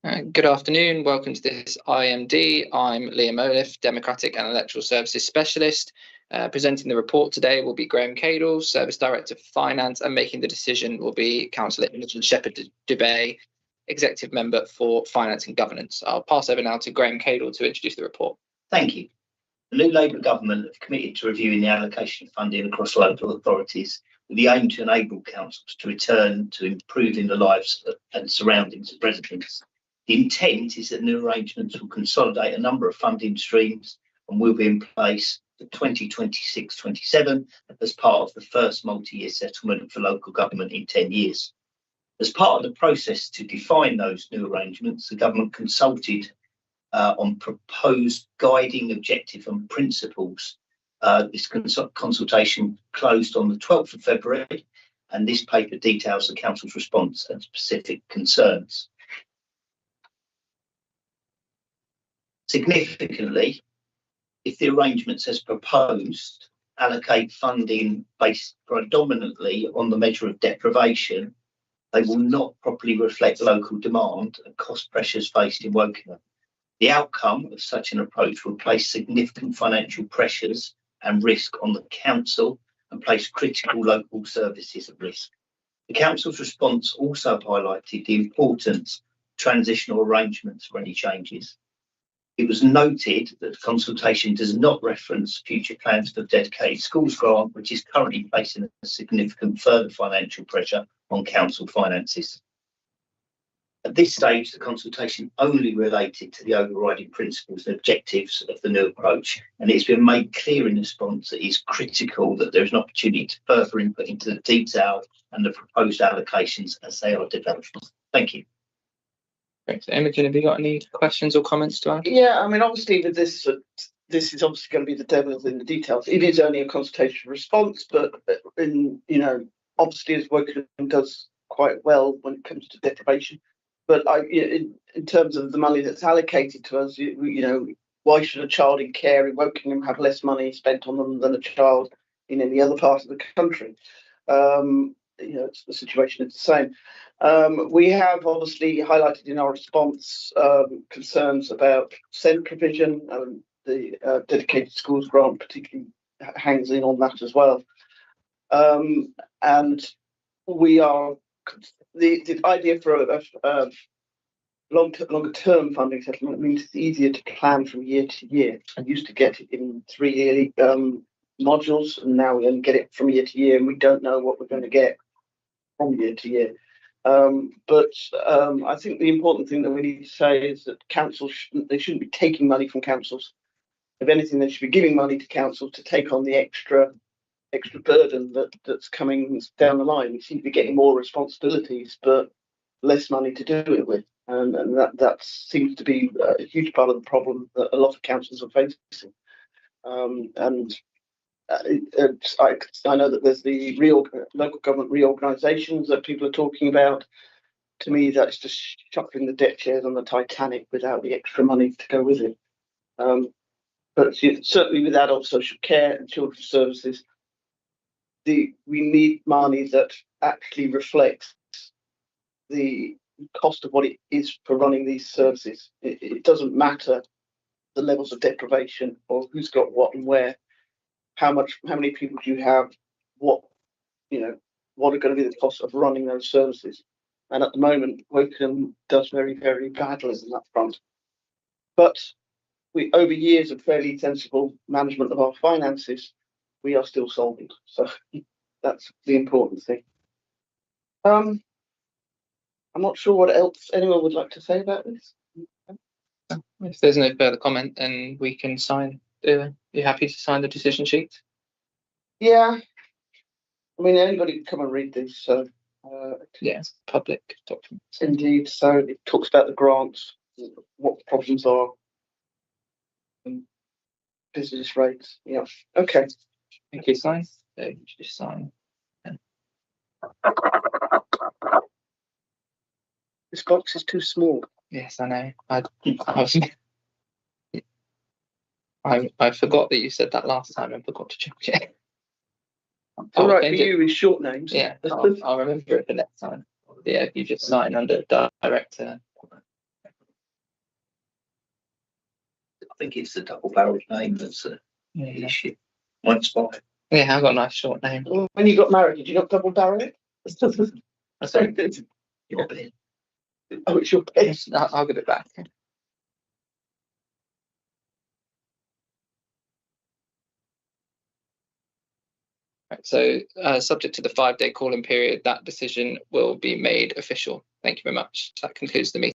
Good afternoon. Welcome to this IEMD. I'm Liam Oliff, Democratic and Electoral Services Specialist. Presenting the report today will be Graham Cadle, Service Director for Finance, and making the decision will be Councillor Imogen Shepherd-Dubey, Executive Member for Finance and Governance. I'll pass over now to Graham Cadle to introduce the report. Thank you. The new Labour government have committed to reviewing the allocation of funding across local authorities with the aim to enable councils to return to improving the lives and surroundings of residents. The intent is that new arrangements will consolidate a number of funding streams and will be in place for 2026-27 as part of the first multi-year settlement for local government in 10 years. As part of the process to define those new arrangements, the government consulted on proposed guiding objective and principles. This consultation closed on the 12th of February, and this paper details the council's response and specific concerns. Significantly, if the arrangements as proposed allocate funding based predominantly on the measure of deprivation, they will not properly reflect local demand and cost pressures faced in Wokingham. The outcome of such an approach will place significant financial pressures and risk on the council and place critical local services at risk. The council's response also highlighted the importance of transitional arrangements for any changes. It was noted that the consultation does not reference future plans for the dedicated schools grant, which is currently placing a significant further financial pressure on council finances. At this stage, the consultation only related to the overriding principles and objectives of the new approach, and it's been made clear in response that it is critical that there is an opportunity to further input into the detail and the proposed allocations as they are developed. Thank you. Thanks. Imogen, have you got any questions or comments to add? Yeah, I mean, obviously with this, this is obviously going to be the devil in the details. It is only a consultation response, but obviously as Wokingham does quite well when it comes to deprivation. But in terms of the money that's allocated to us, why should a child in care in Wokingham have less money spent on them than a child in any other part of the country? The situation is the same. We have obviously highlighted in our response concerns about SEND provision, and the dedicated schools grant particularly hangs in on that as well. And we are the idea for a longer term funding settlement means it's easier to plan from year to year. I used to get it in 3 yearly modules, and now we only get it from year to year, and we don't know what we're going to get from year to year. But I think the important thing that we need to say is that councils shouldn't be taking money from councils. If anything, they should be giving money to councils to take on the extra burden that's coming down the line. We seem to be getting more responsibilities, but less money to do it with, and that seems to be a huge part of the problem that a lot of councils are facing. I know that there's the local government reorganisations that people are talking about. To me, that's just shuffling the deck chairs on the Titanic without the extra money to go with it. But certainly with adult social care and children's services, we need money that actually reflects the cost of what it is for running these services. It doesn't matter the levels of deprivation or who's got what and where. How many people do you have? What are going to be the costs of running those services? And at the moment, Wokingham does very, very badly on that front. But over years of fairly sensible management of our finances, we are still solvent. So that's the important thing. I'm not sure what else anyone would like to say about this. If there's no further comment, then we can sign. You're happy to sign the decision sheet? Yeah. I mean, anybody can come and read this. So, it's public documents. Indeed. So it talks about the grants, what the problems are, and business rates. Yeah. Okay. Thank you. Sign. So you just sign. This box is too small. Yes, I know. I forgot that you said that last time and forgot to check it. All right, for you is short names. Yeah, I'll remember it for next time. Yeah, if you just sign under director. think it's the double-barrelled name that's the issue. Mine's fine. Yeah, I've got a nice short name. When you got married, did you not double barrel it? That's very good. Your bed. Oh, it's your best. I'll give it back. Right, so subject to the 5-day calling period, that decision will be made official. Thank you very much. That concludes the meeting.